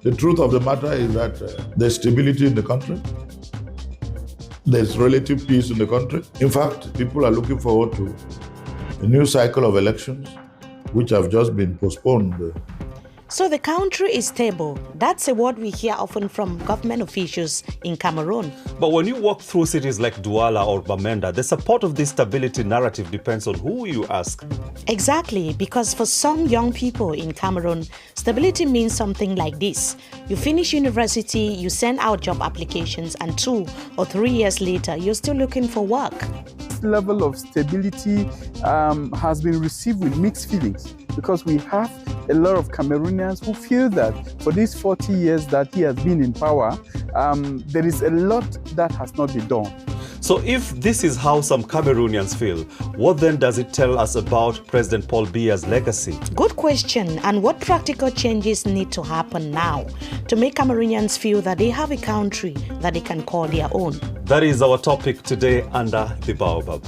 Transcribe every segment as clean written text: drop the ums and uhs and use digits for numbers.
The truth of the matter is that there's stability in the country. There's relative peace in the country. In fact, people are looking forward to a new cycle of elections, which have just been postponed. So the country is stable. That's a word we hear often from government officials in Cameroon. But when you walk through cities like Douala or Bamenda, the support of this stability narrative depends on who you ask. Exactly, because for some young people in Cameroon, stability means something like this. You finish university, you send out job applications, and 2 or 3 years later, you're still looking for work. This level of stability has been received with mixed feelings, because we have a lot of Cameroonians who feel that for these 40 years that he has been in power, there is a lot that has not been done. So if this is how some Cameroonians feel, what then does it tell us about President Paul Biya's legacy? Good question. And what practical changes need to happen now to make Cameroonians feel that they have a country that they can call their own? That is our topic today under the Baobab.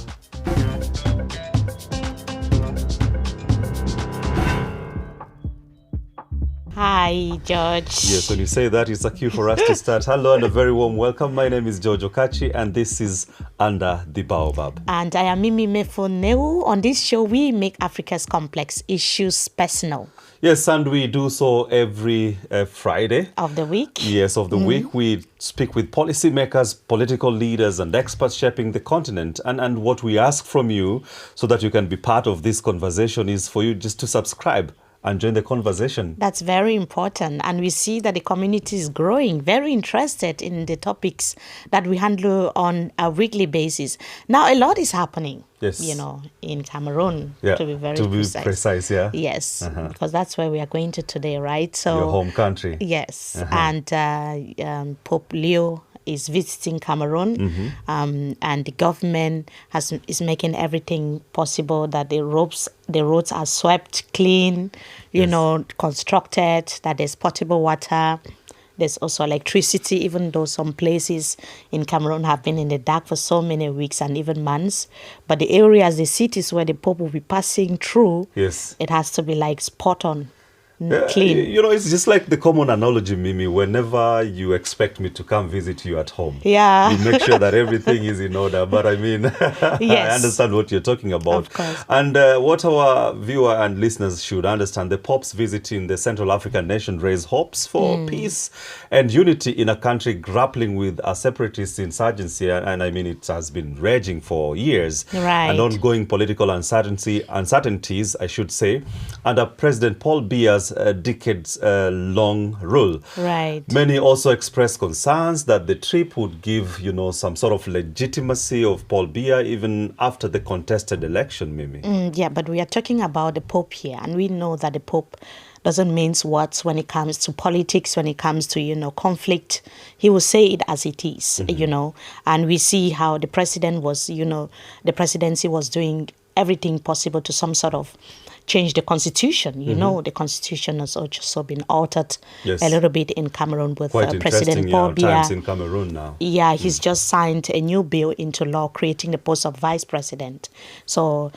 Hi, George. Yes, when you say that, it's a cue for us to start. Hello and a very warm welcome. My name is George Okachi and this is Under the Baobab. And I am Mimi Mefoneu. On this show, we make Africa's complex issues personal. Yes, and we do so every Friday. Of the week. Yes, of the week. We speak with policymakers, political leaders and experts shaping the continent. And what we ask from you so that you can be part of this conversation is for you just to subscribe and join the conversation. That's very important. And we see that the community is growing, very interested in the topics that we handle on a weekly basis. Now, a lot is happening, yes, in Cameroon, to be very precise. Yeah. Yes, because that's where we are going to today, right? So your home country. Yes, and Pope Leo is visiting Cameroon, and the government is making everything possible that the roads are swept clean, constructed, that there's potable water. There's also electricity, even though some places in Cameroon have been in the dark for so many weeks and even months. But the areas, the cities where the Pope will be passing through, yes, it has to be like spot on. Clean. It's just like the common analogy, Mimi. Whenever you expect me to come visit you at home, you make sure that everything is in order. But I mean, yes, I understand what you're talking about. Of course. And what our viewer and listeners should understand, the Pope's visit in the Central African nation raised hopes for peace and unity in a country grappling with a separatist insurgency. And I mean, it has been raging for years. Right. And ongoing political uncertainties, I should say, under President Paul Biya's decades-long rule. Right. Many also expressed concerns that the trip would give, some sort of legitimacy of Paul Biya even after the contested election, Mimi. Yeah, but we are talking about the Pope here, and we know that the Pope doesn't mince words when it comes to politics, when it comes to, conflict. He will say it as it is, and we see how the president was, the presidency was doing everything possible to some sort of change the constitution. The constitution has also been altered a little bit in Cameroon with President Paul Biya. Times in Cameroon now. Yeah, he's just signed a new bill into law creating the post of vice president. So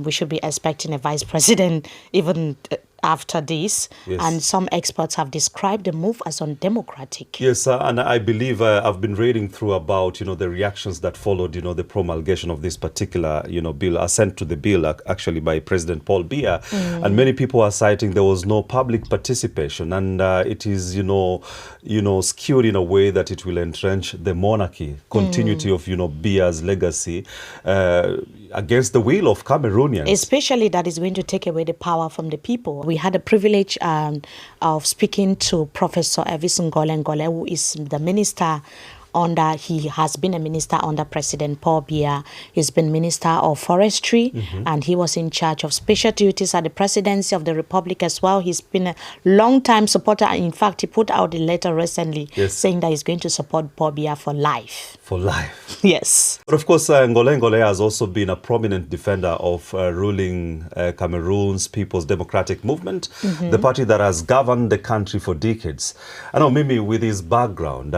we should be expecting a vice president even after this. Yes. And some experts have described the move as undemocratic. Yes, and I believe I've been reading through about, the reactions that followed, the promulgation of this particular, bill, assent to the bill actually by President Paul Biya. And many people are citing there was no public participation, and it is, skewed in a way that it will entrench the monarchy, continuity of, Biya's legacy against the will of Cameroonians. Especially that is going to take away the power from the people. We had the privilege of speaking to Professor Elvis Ngolle Ngolle, who is the minister he has been a minister under President Paul Biya. He's been Minister of Forestry, and he was in charge of special duties at the presidency of the Republic as well. He's been a long-time supporter. In fact, he put out a letter recently saying that he's going to support Paul Biya for life. For life. Yes. But of course, Ngolle Ngolle has also been a prominent defender of ruling Cameroon's People's Democratic Movement, the party that has governed the country for decades. I know, Mimi, with his background,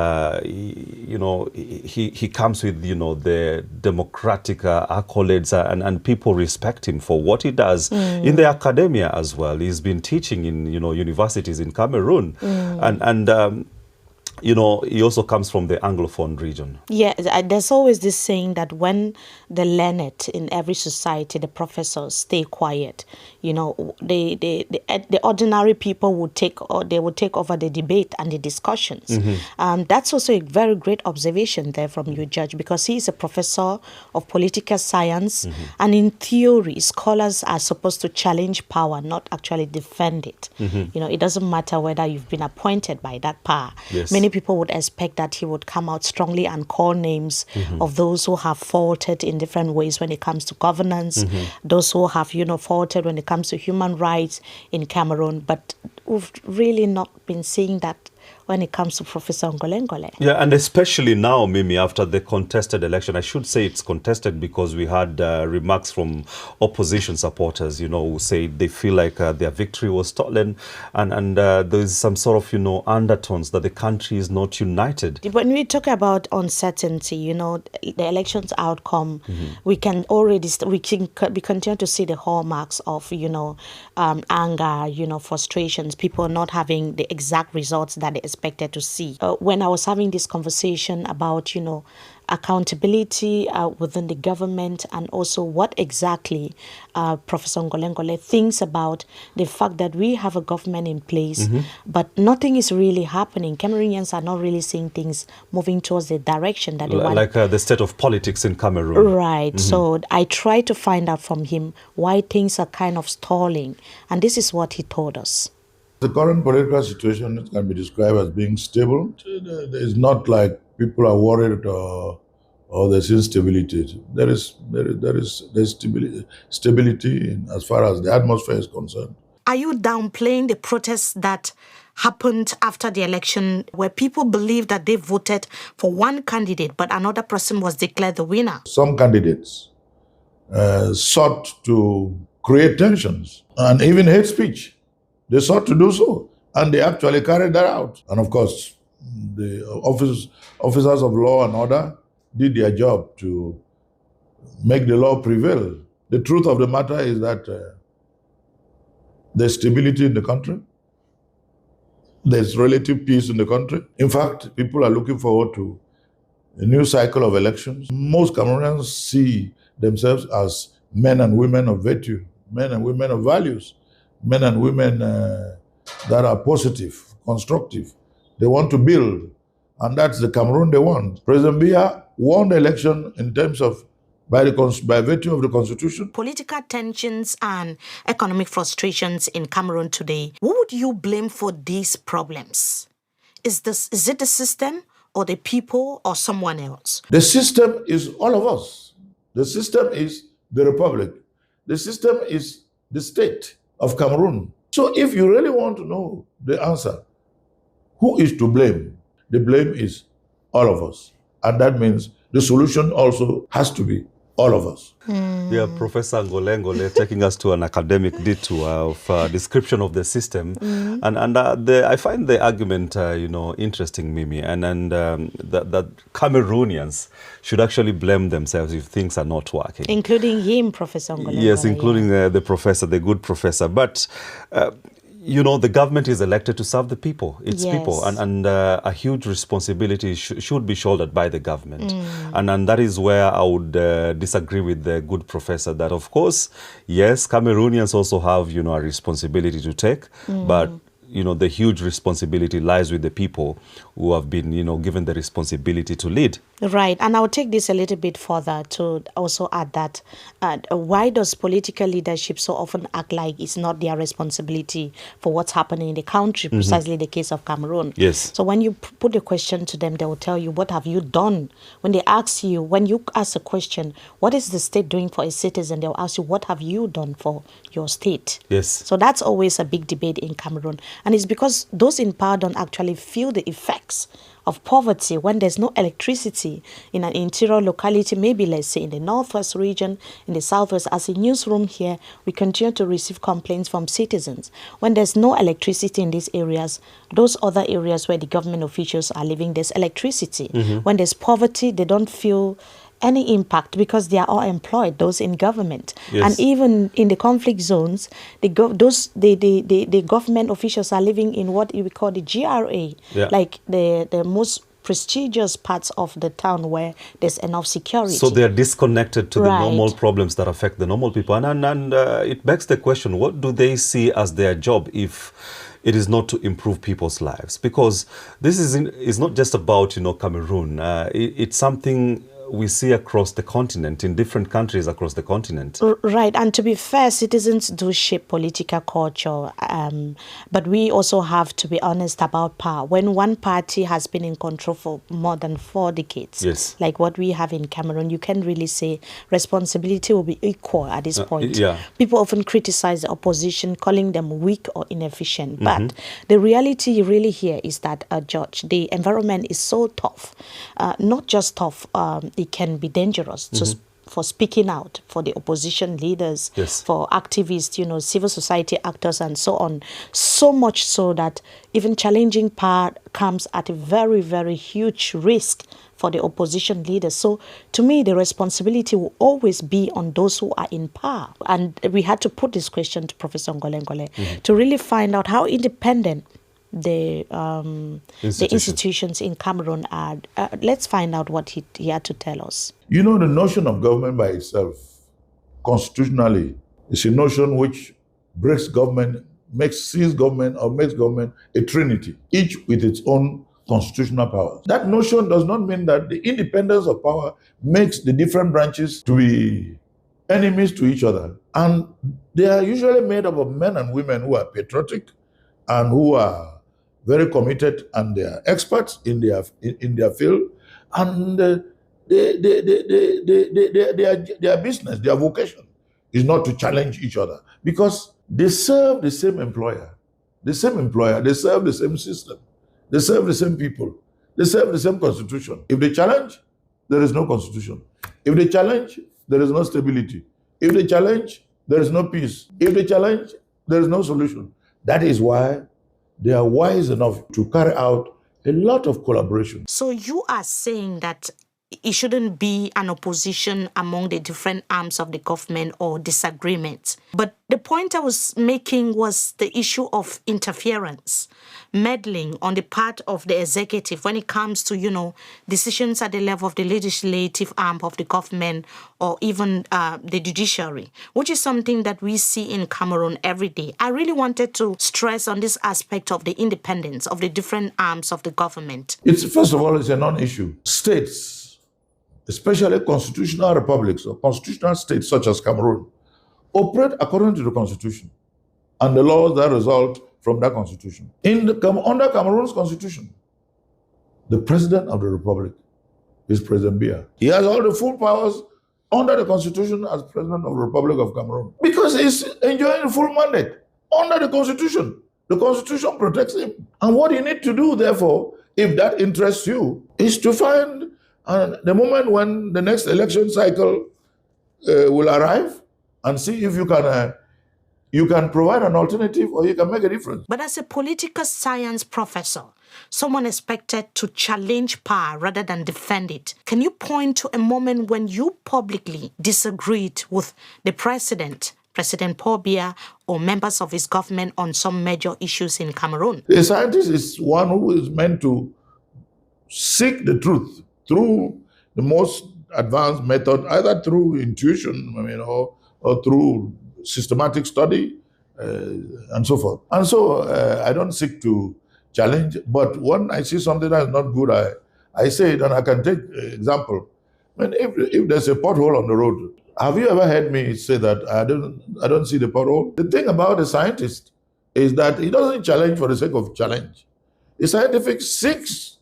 he comes with, the democratic accolades, and people respect him for what he does in the academia as well. He's been teaching in, universities in Cameroon, and he also comes from the Anglophone region. Yeah, there's always this saying that when the learned in every society, the professors, stay quiet, the ordinary people would take over the debate and the discussions. That's also a very great observation there from you, Judge, because he is a professor of political science, and in theory, scholars are supposed to challenge power, not actually defend it. It doesn't matter whether you've been appointed by that power. Yes. Many people would expect that he would come out strongly and call names of those who have faulted in different ways when it comes to governance, those who have, faulted when it comes to human rights in Cameroon. But we've really not been seeing that when it comes to Professor Ngolle Ngolle. Yeah, and especially now, Mimi, after the contested election. I should say it's contested because we had remarks from opposition supporters, who say they feel like their victory was stolen, and there's some sort of, undertones that the country is not united. When we talk about uncertainty, the election's outcome, we can already, we continue to see the hallmarks of, anger, frustrations, people not having the exact results that they expected to see. When I was having this conversation about, accountability within the government, and also what exactly Professor Ngolle Ngolle thinks about the fact that we have a government in place, but nothing is really happening. Cameroonians are not really seeing things moving towards the direction that they want. Like the state of politics in Cameroon. Right. So I tried to find out from him why things are kind of stalling. And this is what he told us. The current political situation can be described as being stable. It's not like people are worried or there's instability. There's stability as far as the atmosphere is concerned. Are you downplaying the protests that happened after the election, where people believe that they voted for one candidate but another person was declared the winner? Some candidates sought to create tensions and even hate speech. They sought to do so, and they actually carried that out. And of course, the officers of law and order did their job to make the law prevail. The truth of the matter is that there's stability in the country. There's relative peace in the country. In fact, people are looking forward to a new cycle of elections. Most Cameroonians see themselves as men and women of virtue, men and women of values, men and women that are positive, constructive. They want to build, and that's the Cameroon they want. President Biya won the election in terms of by virtue of the constitution. Political tensions and economic frustrations in Cameroon today. Who would you blame for these problems? Is it the system or the people or someone else? The system is all of us. The system is the republic. The system is the state of Cameroon. So if you really want to know the answer, who is to blame? The blame is all of us. And that means the solution also has to be all of us. Yeah, Professor Ngolle Ngolle taking us to an academic detour of description of the system, and I find the argument interesting, Mimi, and that Cameroonians should actually blame themselves if things are not working, including him, Professor Ngolle Ngolle. Yes, including the professor, the good professor, but. The government is elected to serve the people, its people, and a huge responsibility should be shouldered by the government. And that is where I would disagree with the good professor that, of course, yes, Cameroonians also have, a responsibility to take, but the huge responsibility lies with the people who have been, given the responsibility to lead. Right. And I'll take this a little bit further to also add that why does political leadership so often act like it's not their responsibility for what's happening in the country, precisely the case of Cameroon? Yes. So when you put a question to them, they will tell you, what have you done? When you ask a question, what is the state doing for a citizen? They'll ask you, what have you done for your state? Yes. So that's always a big debate in Cameroon. And it's because those in power don't actually feel the effects of poverty when there's no electricity in an interior locality, maybe let's say in the northwest region, in the southwest. As a newsroom here, we continue to receive complaints from citizens. When there's no electricity in these areas, those other areas where the government officials are living, there's electricity. When there's poverty, they don't feel any impact because they are all employed, those in government. Yes. And even in the conflict zones, the government officials are living in what we call the GRA, like the most prestigious parts of the town where there's enough security. So they're disconnected to the normal problems that affect the normal people. And it begs the question, what do they see as their job if it is not to improve people's lives? Because this is not just about, Cameroon. It's something we see across the continent, in different countries across the continent. Right, and to be fair, citizens do shape political culture, but we also have to be honest about power. When one party has been in control for more than 4 decades, like what we have in Cameroon, you can really say responsibility will be equal at this point. People often criticize the opposition, calling them weak or inefficient, but the reality really here is that, George, the environment is so tough, not just tough, it can be dangerous for speaking out, for the opposition leaders, for activists, civil society actors, and so on. So much so that even challenging power comes at a very, very huge risk for the opposition leaders. So to me, the responsibility will always be on those who are in power. And we had to put this question to Professor Ngolle Ngolle to really find out how independent the institutions in Cameroon are. Let's find out what he had to tell us. The notion of government by itself, constitutionally, is a notion which breaks government, sees government or makes government a trinity, each with its own constitutional powers. That notion does not mean that the independence of power makes the different branches to be enemies to each other. And they are usually made up of men and women who are patriotic and who are very committed, and they are experts in their field, and their business, their vocation is not to challenge each other, because they serve the same employer, they serve the same system, they serve the same people, they serve the same constitution. If they challenge, there is no constitution. If they challenge, there is no stability. If they challenge, there is no peace. If they challenge, there is no solution. That is why they are wise enough to carry out a lot of collaboration. So you are saying that it shouldn't be an opposition among the different arms of the government or disagreements. But the point I was making was the issue of interference, meddling on the part of the executive when it comes to, decisions at the level of the legislative arm of the government or even the judiciary, which is something that we see in Cameroon every day. I really wanted to stress on this aspect of the independence of the different arms of the government. First of all, it's a non-issue. States, especially constitutional republics or constitutional states such as Cameroon, operate according to the constitution and the laws that result from that constitution. Under Cameroon's constitution, the president of the republic is President Biya. He has all the full powers under the constitution as president of the Republic of Cameroon, because he's enjoying a full mandate under the constitution. The constitution protects him. And what you need to do, therefore, if that interests you, is to find the moment when the next election cycle will arrive and see if you can provide an alternative or you can make a difference. But as a political science professor, someone expected to challenge power rather than defend it. Can you point to a moment when you publicly disagreed with the president, President Paul Biya, or members of his government on some major issues in Cameroon? A scientist is one who is meant to seek the truth through the most advanced method, either through intuition, or through systematic study, and so forth. And so I don't seek to challenge, but when I see something that is not good, I say it, and I can take an example. If there's a pothole on the road, have you ever heard me say that I don't see the pothole? The thing about a scientist is that he doesn't challenge for the sake of challenge. The scientific seeks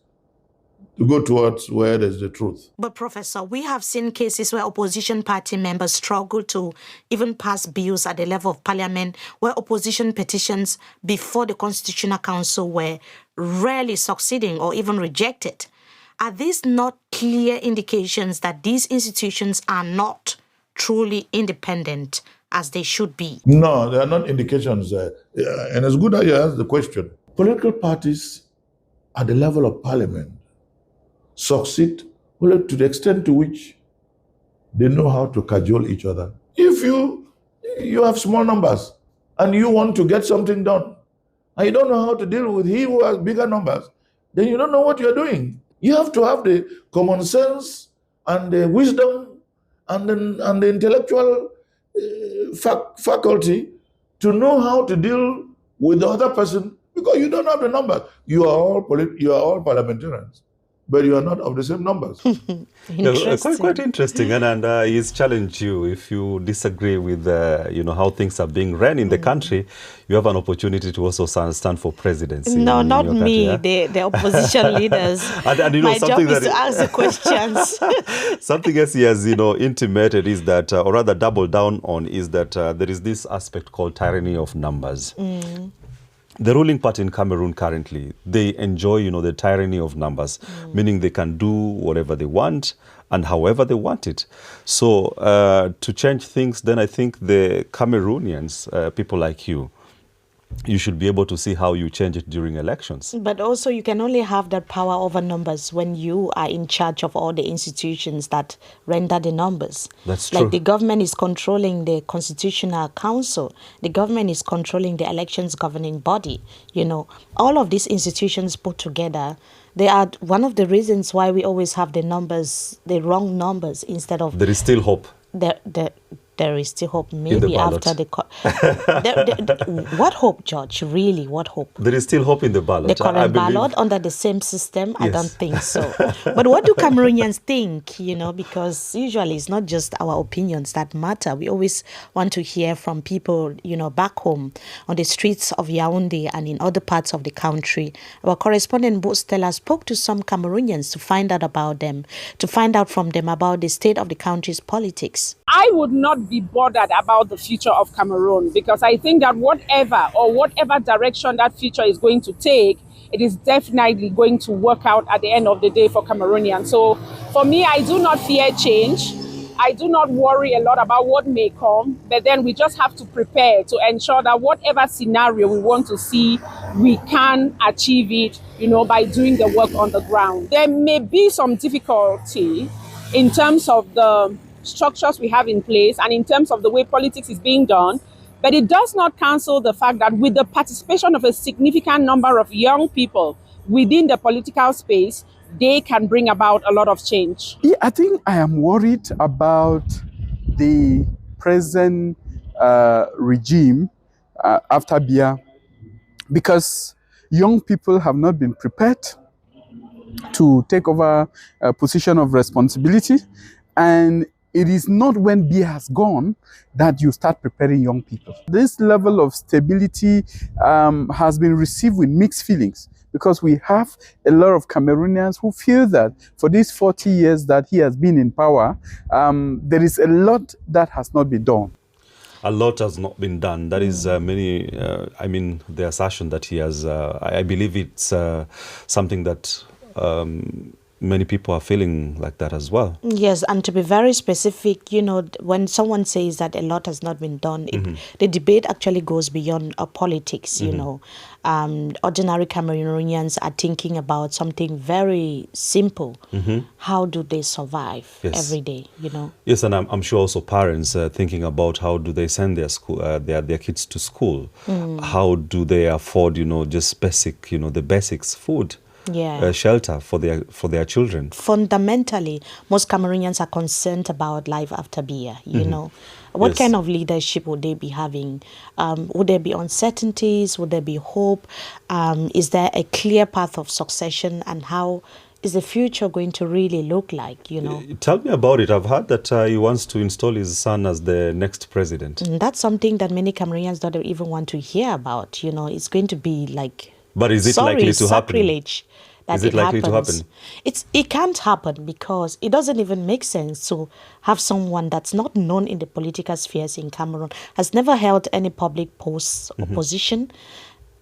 to go towards where there's the truth. But Professor, we have seen cases where opposition party members struggle to even pass bills at the level of parliament, where opposition petitions before the Constitutional Council were rarely succeeding or even rejected. Are these not clear indications that these institutions are not truly independent as they should be? No, they are not indications. And it's good that you asked the question. Political parties at the level of parliament succeed only to the extent to which they know how to cajole each other. If you have small numbers and you want to get something done, and you don't know how to deal with he who has bigger numbers, then you don't know what you're doing. You have to have the common sense and the wisdom and the intellectual faculty to know how to deal with the other person, because you don't have the numbers. You are all parliamentarians, but you are not of the same numbers. Quite interesting, and he's challenged you. If you disagree with how things are being run in the country, you have an opportunity to also stand for presidency. No, not me. Country, the opposition leaders. and my job is to ask the questions. Something else he has intimated is that, or rather doubled down on, is that there is this aspect called tyranny of numbers. The ruling party in Cameroon currently, they enjoy, the tyranny of numbers, meaning they can do whatever they want and however they want it. So to change things, then I think the Cameroonians, people like you should be able to see how you change it during elections. But also you can only have that power over numbers when you are in charge of all the institutions that render the numbers. That's true. Like the government is controlling the Constitutional Council. The government is controlling the elections governing body. All of these institutions put together, they are one of the reasons why we always have the numbers, the wrong numbers instead of... There is still hope. There is still hope. Maybe after the... what hope, George? Really, what hope? There is still hope in the ballot. The current ballot under the same system? Yes. I don't think so. But what do Cameroonians think? Because usually it's not just our opinions that matter. We always want to hear from people, back home on the streets of Yaoundé and in other parts of the country. Our correspondent Bo Stella spoke to some Cameroonians to find out about them, to find out from them about the state of the country's politics. I would not be bothered about the future of Cameroon, because I think that whatever direction that future is going to take, it is definitely going to work out at the end of the day for Cameroonians. So for me, I do not fear change. I do not worry a lot about what may come, but then we just have to prepare to ensure that whatever scenario we want to see, we can achieve it, by doing the work on the ground. There may be some difficulty in terms of the structures we have in place and in terms of the way politics is being done, but it does not cancel the fact that with the participation of a significant number of young people within the political space, they can bring about a lot of change. Yeah, I think I am worried about the present regime after Biya, because young people have not been prepared to take over a position of responsibility, and it is not when Biya has gone that you start preparing young people. This level of stability has been received with mixed feelings, because we have a lot of Cameroonians who feel that for these 40 years that he has been in power, there is a lot that has not been done. A lot has not been done. That is the assertion that he has, I believe it's something that many people are feeling like that as well. Yes, and to be very specific, when someone says that a lot has not been done, the debate actually goes beyond politics, Ordinary Cameroonians are thinking about something very simple. How do they survive every day, Yes, and I'm sure also parents are thinking about how do they send their kids to school? How do they afford, just basic, the basics, food? Shelter for their children. Fundamentally, most Cameroonians are concerned about life after Biya, What kind of leadership would they be having? Would there be uncertainties? Would there be hope? Is there a clear path of succession? And how is the future going to really look like, Tell me about it. I've heard that he wants to install his son as the next president. That's something that many Cameroonians don't even want to hear about, It's going to be like... But is it likely to sacrilege. that Is it likely to happens. happen? It can't happen because it doesn't even make sense to have someone that's not known in the political spheres in Cameroon, has never held any public posts or position.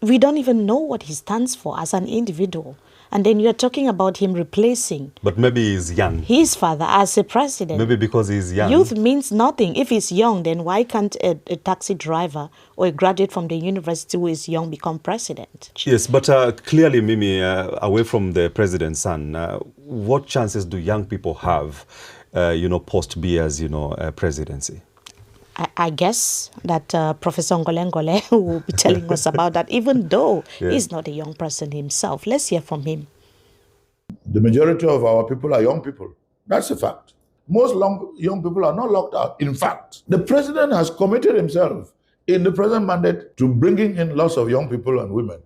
We don't even know what he stands for as an individual. And then you're talking about him replacing But maybe he's young. his father as a president. Maybe because he's young. Youth means nothing. If he's young, then why can't a taxi driver or a graduate from the university who is young become president? Yes, but clearly, Mimi, away from the president's son, what chances do young people have, post Biya's, presidency? I guess that Professor Ngolle Ngolle will be telling us about that, even though he's not a young person himself. Let's hear from him. The majority of our people are young people. That's a fact. Most young people are not locked out. In fact, the president has committed himself in the present mandate to bringing in lots of young people and women.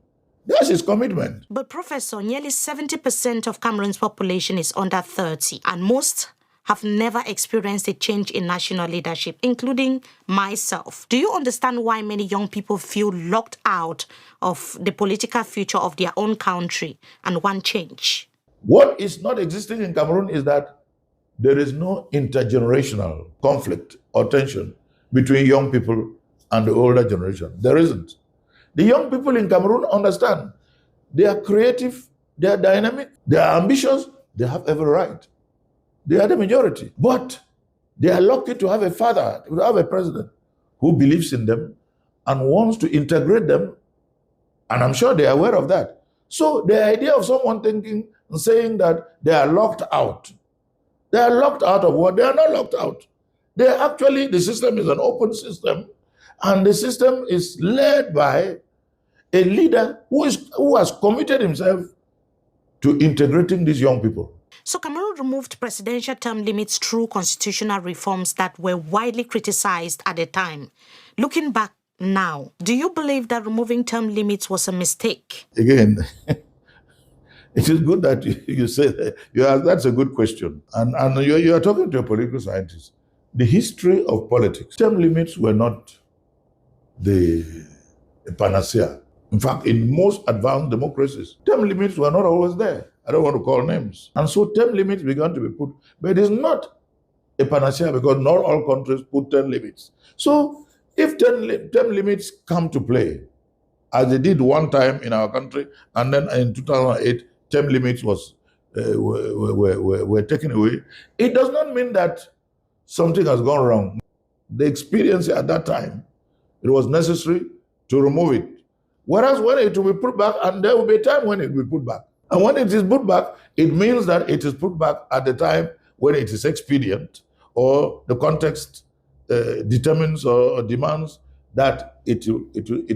That's his commitment. But Professor, nearly 70% of Cameroon's population is under 30, and most have never experienced a change in national leadership, including myself. Do you understand why many young people feel locked out of the political future of their own country and want change? What is not existing in Cameroon is that there is no intergenerational conflict or tension between young people and the older generation. There isn't. The young people in Cameroon understand. They are creative, they are dynamic, they are ambitious, they have every right. They are the majority. But they are lucky to have a father, to have a president who believes in them and wants to integrate them. And I'm sure they are aware of that. So the idea of someone thinking and saying that they are locked out. They are locked out of what? They are not locked out. They are actually, the system is an open system, and the system is led by a leader who has committed himself to integrating these young people. So Cameroon removed presidential term limits through constitutional reforms that were widely criticized at the time. Looking back now, do you believe that removing term limits was a mistake? Again, it is good that you say that. That's a good question. And you are talking to a political scientist. The history of politics, term limits were not the panacea. In fact, in most advanced democracies, term limits were not always there. I don't want to call names. And so term limits began to be put. But it is not a panacea because not all countries put term limits. So if term limits come to play, as they did one time in our country, and then in 2008, term limits were taken away, it does not mean that something has gone wrong. The experience at that time, it was necessary to remove it. Whereas when it will be put back, and there will be a time when it will be put back. And when it is put back, it means that it is put back at the time when it is expedient or the context determines or demands that it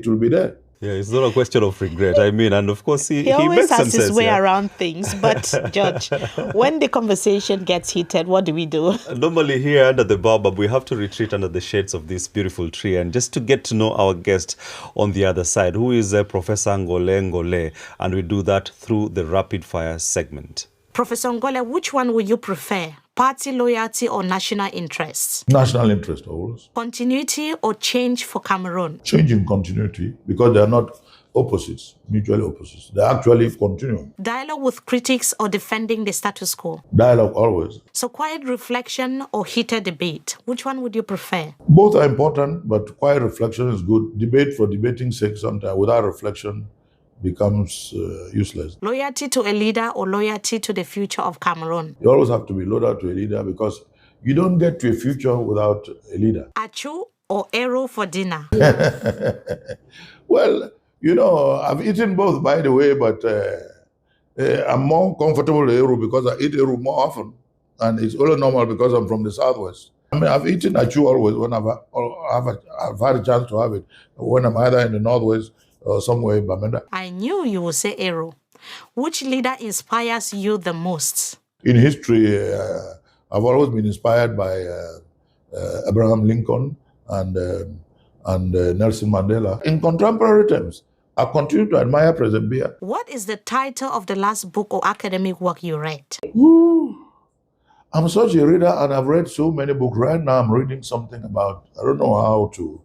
will be there. Yeah, it's not a question of regret. I mean, and of course, he always makes has some his sense, way around things. But, Judge, when the conversation gets heated, what do we do? Normally here under the Baobab, we have to retreat under the shades of this beautiful tree and just to get to know our guest on the other side, who is Professor Ngolle Ngolle, and we do that through the rapid fire segment. Professor Ngolle, which one would you prefer? Party loyalty or national interests? National interest always. Continuity or change for Cameroon? Change in continuity, because they are not opposites, mutually opposites. They are actually continuum. Dialogue with critics or defending the status quo? Dialogue always. So quiet reflection or heated debate? Which one would you prefer? Both are important, but quiet reflection is good. Debate for debating's sake sometimes without reflection becomes useless. Loyalty to a leader or loyalty to the future of Cameroon? You always have to be loyal to a leader because you don't get to a future without a leader. Achu or arrow for dinner? Well, I've eaten both, by the way, but I'm more comfortable with arrow because I eat arrow more often. And it's only normal because I'm from the southwest. I mean, I've eaten achu always when I've had a chance to have it, when I'm either in the northwest or somewhere in Bamenda. I knew you would say arrow. Which leader inspires you the most? In history, I've always been inspired by Abraham Lincoln and Nelson Mandela. In contemporary terms, I continue to admire President Biya. What is the title of the last book or academic work you read? Ooh, I'm such a reader and I've read so many books. Right now I'm reading something about, I don't know how to,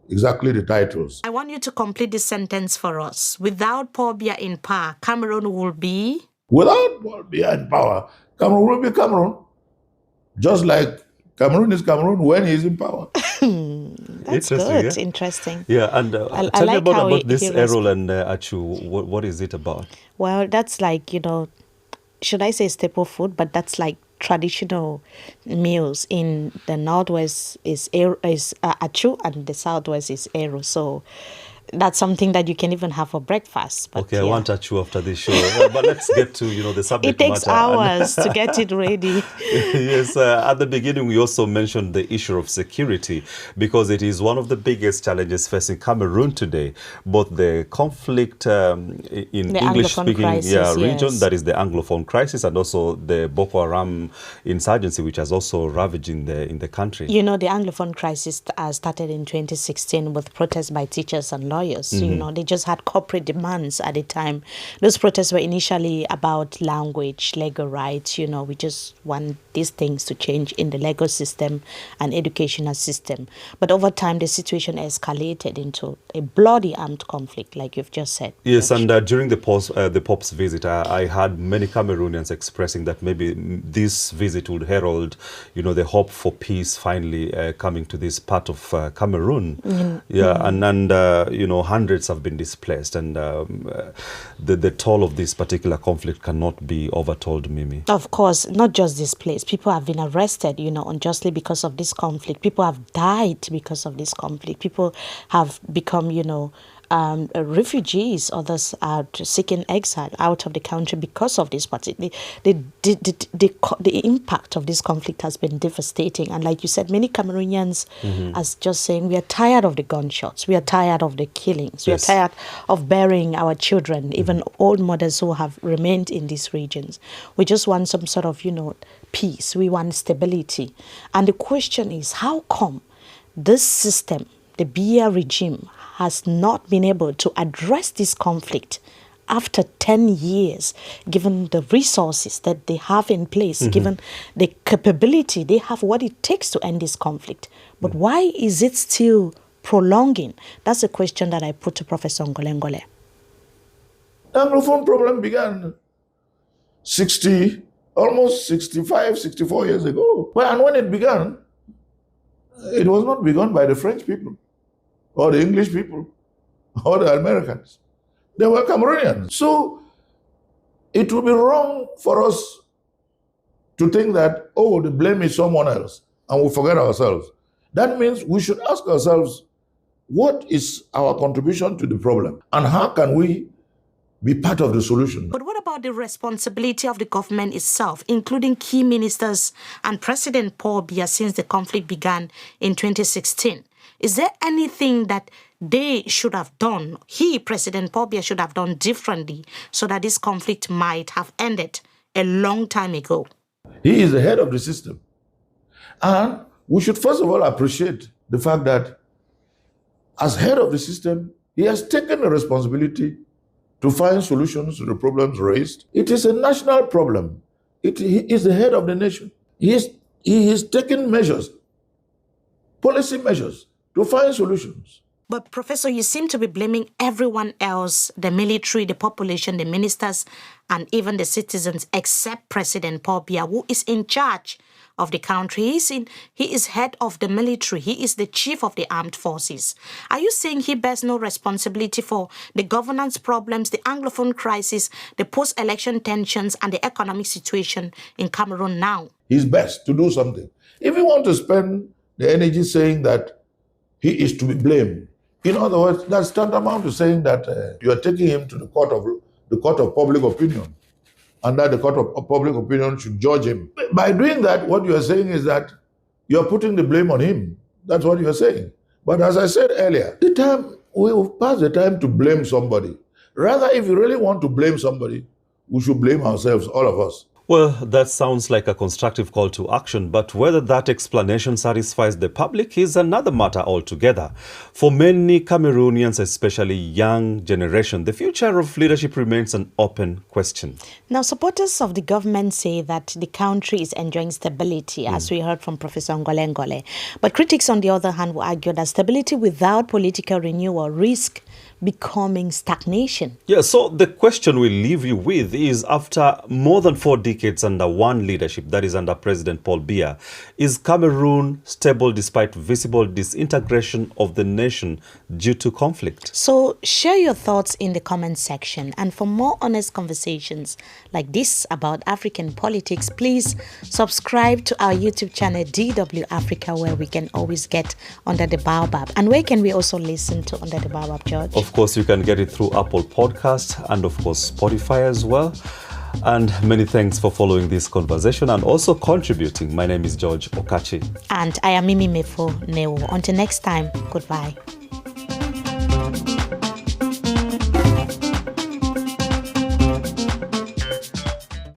exactly the titles. I want you to complete this sentence for us. Without Paul Biya in power, Cameroon will be... Without Paul Biya in power, Cameroon will be Cameroon. Just like Cameroon is Cameroon when he's in power. That's Interesting, good. yeah? Interesting. Yeah, and I tell me like how about this he Errol and Achu. What is it about? Well, that's like, should I say staple food? But that's like traditional meals. In the northwest is achu, and the southwest is eru. So that's something that you can even have for breakfast. But Okay, I yeah. want Achu after this show. But let's get to the subject It takes matter. hours to get it ready. Yes, at the beginning we also mentioned the issue of security, because it is one of the biggest challenges facing Cameroon today. Both the conflict in The English-speaking Anglophone region, crisis, that is the Anglophone crisis, and also the Boko Haram insurgency, which has also ravaged in the country. the Anglophone crisis started in 2016 with protests by teachers and lawyers. They just had corporate demands at the time. Those protests were initially about language, legal rights. We just want these things to change in the legal system and educational system. But over time, the situation escalated into a bloody armed conflict, like you've just said. Yes, and during the Pope's visit, I had many Cameroonians expressing that maybe this visit would herald, the hope for peace finally coming to this part of Cameroon. And hundreds have been displaced, and the toll of this particular conflict cannot be overtold, Mimi. Of course, not just displaced. People have been arrested, unjustly because of this conflict. People have died because of this conflict. People have become, refugees. Others are seeking exile out of the country because of this. But the impact of this conflict has been devastating. And like you said, many Cameroonians are just saying, we are tired of the gunshots. We are tired of the killings. We are tired of burying our children, even old mothers who have remained in these regions. We just want some sort of, peace. We want stability. And the question is, how come this system, the Biya regime, has not been able to address this conflict after 10 years, given the resources that they have in place, given the capability they have, what it takes to end this conflict? But why is it still prolonging? That's a question that I put to Professor Ngolle Ngolle. The Anglophone problem began almost 65, 64 years ago. And when it began, it was not begun by the French people, or the English people, or the Americans. They were Cameroonians. So it would be wrong for us to think that, the blame is someone else, and we forget ourselves. That means we should ask ourselves, what is our contribution to the problem, and how can we be part of the solution? But what about the responsibility of the government itself, including key ministers and President Paul Biya, since the conflict began in 2016? Is there anything that they should have done, President Paul Biya, should have done differently so that this conflict might have ended a long time ago? He is the head of the system. And we should first of all appreciate the fact that as head of the system, he has taken the responsibility to find solutions to the problems raised. It is a national problem. He is the head of the nation. He is taking measures, policy measures, to find solutions. But Professor, you seem to be blaming everyone else, the military, the population, the ministers, and even the citizens, except President Paul Biya, who is in charge of the country. He is head of the military. He is the chief of the armed forces. Are you saying he bears no responsibility for the governance problems, the Anglophone crisis, the post-election tensions, and the economic situation in Cameroon now? He's best to do something. If you want to spend the energy saying that he is to be blamed, in other words, that's tantamount to saying that you are taking him to the court of public opinion, and that the court of public opinion should judge him. By doing that, what you are saying is that you are putting the blame on him. That's what you are saying. But as I said earlier, we will pass the time to blame somebody. Rather, if you really want to blame somebody, we should blame ourselves, all of us. Well, that sounds like a constructive call to action, but whether that explanation satisfies the public is another matter altogether. For many Cameroonians, especially young generation, the future of leadership remains an open question. Now, supporters of the government say that the country is enjoying stability, as we heard from Professor Ngolle Ngolle. But critics, on the other hand, will argue that stability without political renewal risk becoming stagnation. Yeah, so the question we leave you with is, after more than 4 decades under one leadership, that is under President Paul Biya, is Cameroon stable despite visible disintegration of the nation due to conflict? So share your thoughts in the comment section. And for more honest conversations like this about African politics, please subscribe to our YouTube channel, DW Africa, where we can always get Under the Baobab. And where can we also listen to Under the Baobab, George? Of course, you can get it through Apple Podcasts and, of course, Spotify as well. And many thanks for following this conversation and also contributing. My name is George Okachi. And I am Mimi Mefo Neo. Until next time, goodbye.